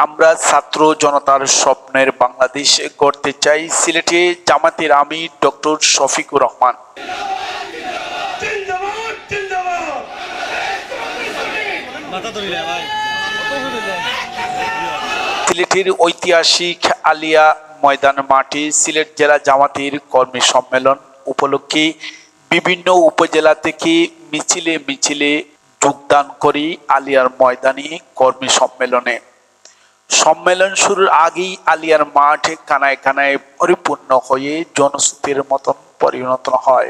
আমরা ছাত্র জনতার স্বপ্নের বাংলাদেশ গড়তে চাই, সিলেটে জামাতের আমির ডক্টর শফিকুর রহমান। সিলেটের ঐতিহাসিক আলিয়া ময়দান মাঠে সিলেট জেলা জামাতের কর্মী সম্মেলন উপলক্ষে বিভিন্ন উপজেলা থেকে মিছিলে মিছিলে যোগদান করি আলিয়ার ময়দানে কর্মী সম্মেলনে। সম্মেলন শুরুর আগেই আলিয়ার মাঠ কানায় কানায় পরিপূর্ণ হয়ে জনস্রোতের মতন পরিণত হয়।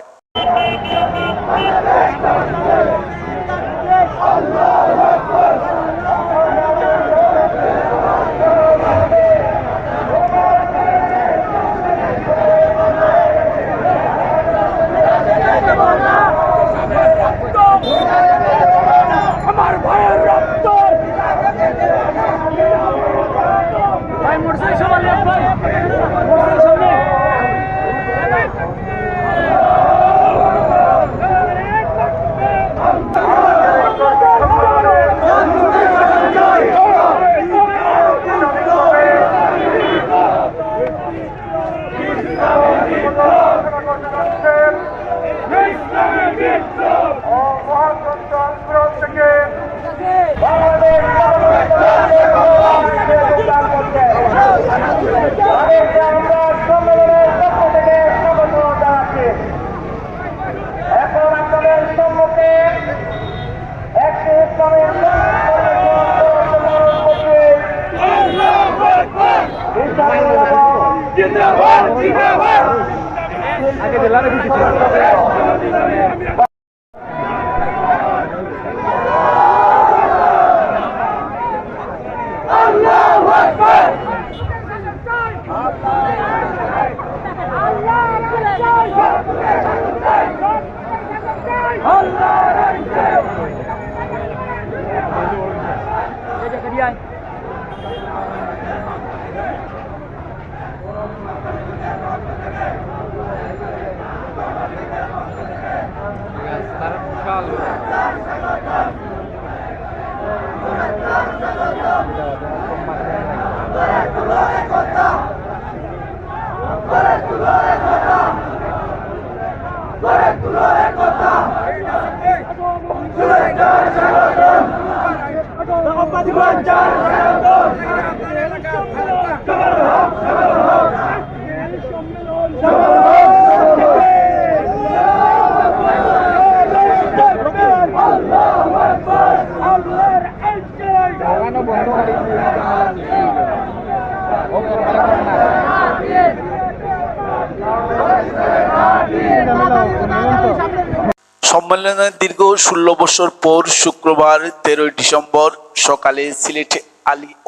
সম্মেলনের দীর্ঘ 16 বছর পর শুক্রবার 13 ডিসেম্বর সকালে সিলেট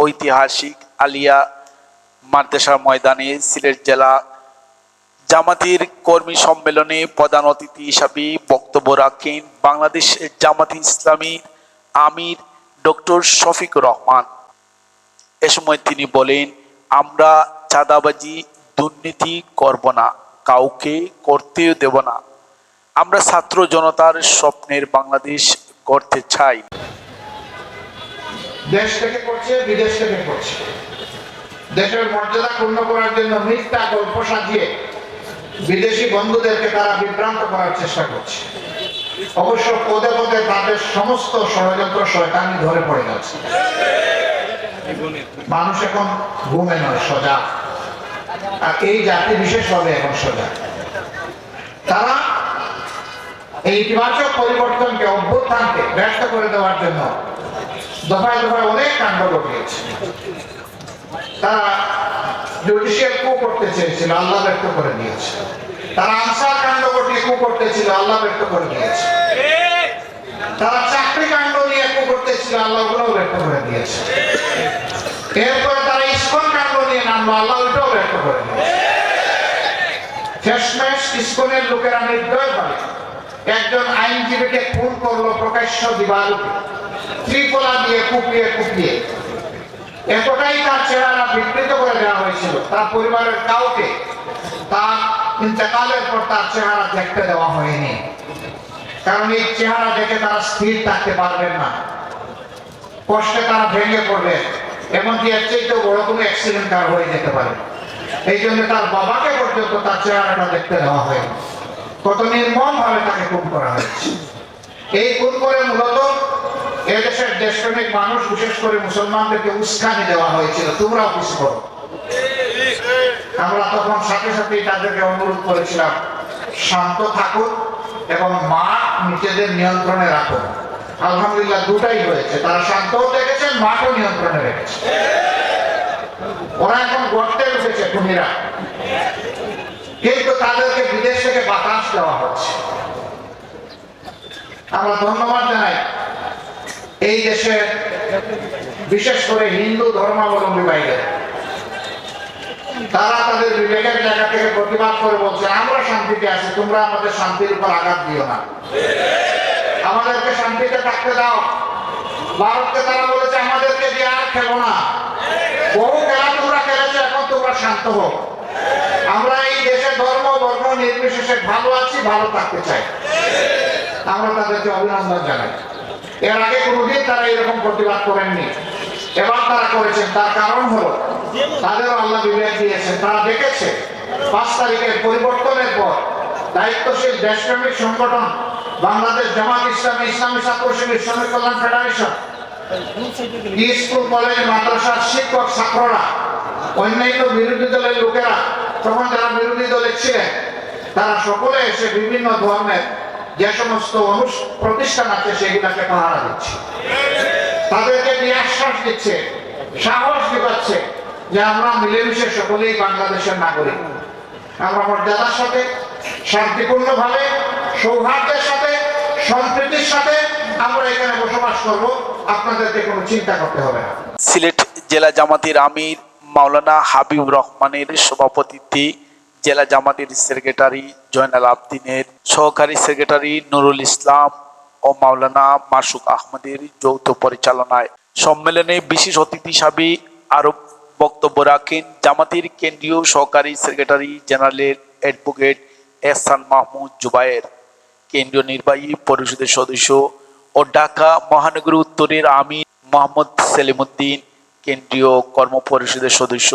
ঐতিহাসিক আলিয়া মাদ্রাসা ময়দানে সিলেট জেলা জামাতের কর্মী সম্মেলনে প্রধান অতিথি হিসাবে বক্তব্য রাখেন বাংলাদেশ জামাত ইসলামীর আমির ডক্টর শফিকুর রহমান। এ সময় তিনি বলেন, আমরা চাঁদাবাজি দুর্নীতি করব না, কাউকে করতেও দেব না। আমরা ছাত্র জনতার স্বপ্নের বাংলাদেশ গড়তে চাই। দেশ থেকে করছে, বিদেশ থেকে করছে, দেশের মর্যাদা ক্ষুণ্ণ করার জন্য মিথ্যা গল্প সাজিয়ে বিদেশি বন্ধুদেরকে তারা বিভ্রান্ত করার চেষ্টা করছে। অবশ্য পদে পদে তাদের সমস্ত ষড়যন্ত্র শয়তানি ধরে পড়ে যাচ্ছে। মানুষ এখন ঘুমে নয়, সজাগ। আর এই জাতি বিশেষভাবে এখন সজাগ। তারা এই ইতিবাচক পরিবর্তনকে, অভ্যুত্থানকে ব্যর্থ করে দেওয়ার জন্য দফায় দফায় অনেক কাণ্ড ঘটিয়েছে। তারা জুডিশিয়াল কু করতে চেয়েছিল, আল্লাহ ব্যর্থ করে দিয়েছে। তারা আনসার কাণ্ড ঘটিয়ে কু করতেছিল, আল্লাহ ব্যর্থ করে দিয়েছে। তারা চাকরি কাণ্ড নিয়ে কু করতেছিল, আল্লাহ ওগুলোও ব্যর্থ করে দিয়েছে। এরপরে তারা ইসকন কাণ্ড নিয়ে নামলো, আল্লাহ ওইটাও ব্যর্থ করে দিয়েছে। শেষমেশ ইসকনের লোকেরা নির্দয় ভাবে একজন আইনজীবীকে খুন করলো প্রকাশ্য দিবালোকে, ত্রিপলা দিয়ে কুপিয়ে কুপিয়ে। এতটাই তার চেহারা বিকৃত করে দেওয়া হয়েছিল, তার পরিবারের কাউকে তার ইন্তেকালের পর তার চেহারা দেখতে দেওয়া হয়নি। কারণ এই চেহারা দেখে তারা স্থির থাকতে পারবেন না, কষ্টে তারা ভেঙে পড়বে। এমনকি এর চাইতেও বড় কোনো অ্যাক্সিডেন্ট তার হয়ে যেতে পারে। এই জন্য তার বাবাকে পর্যন্ত তার চেহারাটা দেখতে দেওয়া হয়, কত নির্মম ভাবে তাকে খুন করা হয়েছে। এই খুন করে মূলত এদেশের দেশপ্রেমিক মানুষ, বিশেষ করে মুসলমানদেরকে উস্কানি দেওয়া হয়েছিল, তোমরাও কিছু করো। আমরা তখন সাথে সাথেই তাদেরকে অনুরোধ করেছিলাম, শান্ত থাকুন এবং মাঠ নিজেদের নিয়ন্ত্রণে রাখুন। আলহামদুলিল্লাহ দুটাই হয়েছে, তারা শান্তও দেখেছেন, মাঠও নিয়ন্ত্রণে রেখেছে। ওরা এখন গর্তে উঠেছে খুনিরা, কিন্তু তাদেরকে বিদেশ থেকে বাতাস দেওয়া হচ্ছে। আমরা ধন্যবাদ জানাই এই দেশের বিশেষ করে হিন্দু ধর্মাবলম্বী ভাইদের, তারা তাদের বিবেকের জায়গা থেকে প্রতিবাদ করে বলছে আমরা শান্তিতে আছি, তোমরা আমাদের শান্তির উপর আঘাত দিও না, আমাদেরকে শান্তিতে থাকতে দাও। ভারতকে তারা বলেছে আমাদেরকে দিয়ে আর খেলো না, বহু খেলা তোমরা খেলেছো, এখন তোমরা শান্ত হোক। আমরা এই দেশে ধর্ম বর্ণ নির্বিশেষে ভালো আছি, ভালো থাকতে চাই। আমরা তাদেরকে অভিনন্দন জানাই। এর আগে কোনোদিন তারা এরকম প্রতিবাদ করেননি, এবার তারা করেছেন। তার কারণ হলো তাদেরও আল্লাহ বিবেক দিয়েছেন, তারা দেখেছে 5 তারিখের পরিবর্তনের পর দায়িত্বশীল দেশপ্রেমিক সংগঠন বাংলাদেশ জামাত ইসলামী, ইসলামী ছাত্র শিবির, শ্রমিক কল্যাণ ফেডারেশন, স্কুল কলেজ মাদ্রাসার শিক্ষক ছাত্ররা, অন্যান্য বিরোধী দলের লোকেরা, তখন যারা বিরোধী দলে ছিলেন তারা সকলে এসে বিভিন্ন ধর্মের যে সমস্ত প্রতিষ্ঠান আছে সেগুলাকে পাহারা দিচ্ছে, তাদেরকে নিয়ে আশ্বাস দিচ্ছে, সাহস দিচ্ছে যে আমরা মিলেমিশে সকলেই বাংলাদেশের নাগরিক। আমরা মর্যাদার সাথে, শান্তিপূর্ণ ভাবে, সৌহার্দ্যের সাথে, সম্প্রীতির সাথে আমরা এখানে বসবাস করব, আপনাদেরকে কোনো চিন্তা করতে হবে না। সিলেট জেলা জামাতের আমির মাওলানা হাবিব রহমানের সভাপতিত্বে জেলা জামাতের সেক্রেটারি জয়নাল আবদিনের, সহকারী সেক্রেটারি নুরুল ইসলাম ও মাওলানা মাসুক আহমদের যৌথ পরিচালনায় সম্মেলনে বিশেষ অতিথি হিসাবে আরো বক্তব্য রাখেন জামাতের কেন্দ্রীয় সহকারী সেক্রেটারি জেনারেল অ্যাডভোকেট এহসান মাহমুদ জুবায়ের, কেন্দ্রীয় নির্বাহী পরিষদের সদস্য ও ঢাকা মহানগর উত্তরের আমির মোহাম্মদ সেলিমউদ্দিন, কেন্দ্রীয় কর্ম পরিষদের সদস্য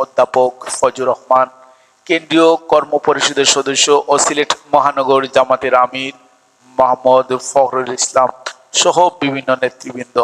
অধ্যাপক ফজলুর রহমান, কেন্দ্রীয় কর্ম পরিষদের সদস্য ও সিলেট মহানগর জামাতের আমির মোহাম্মদ ফখরুল ইসলাম সহ বিভিন্ন নেতৃবৃন্দ।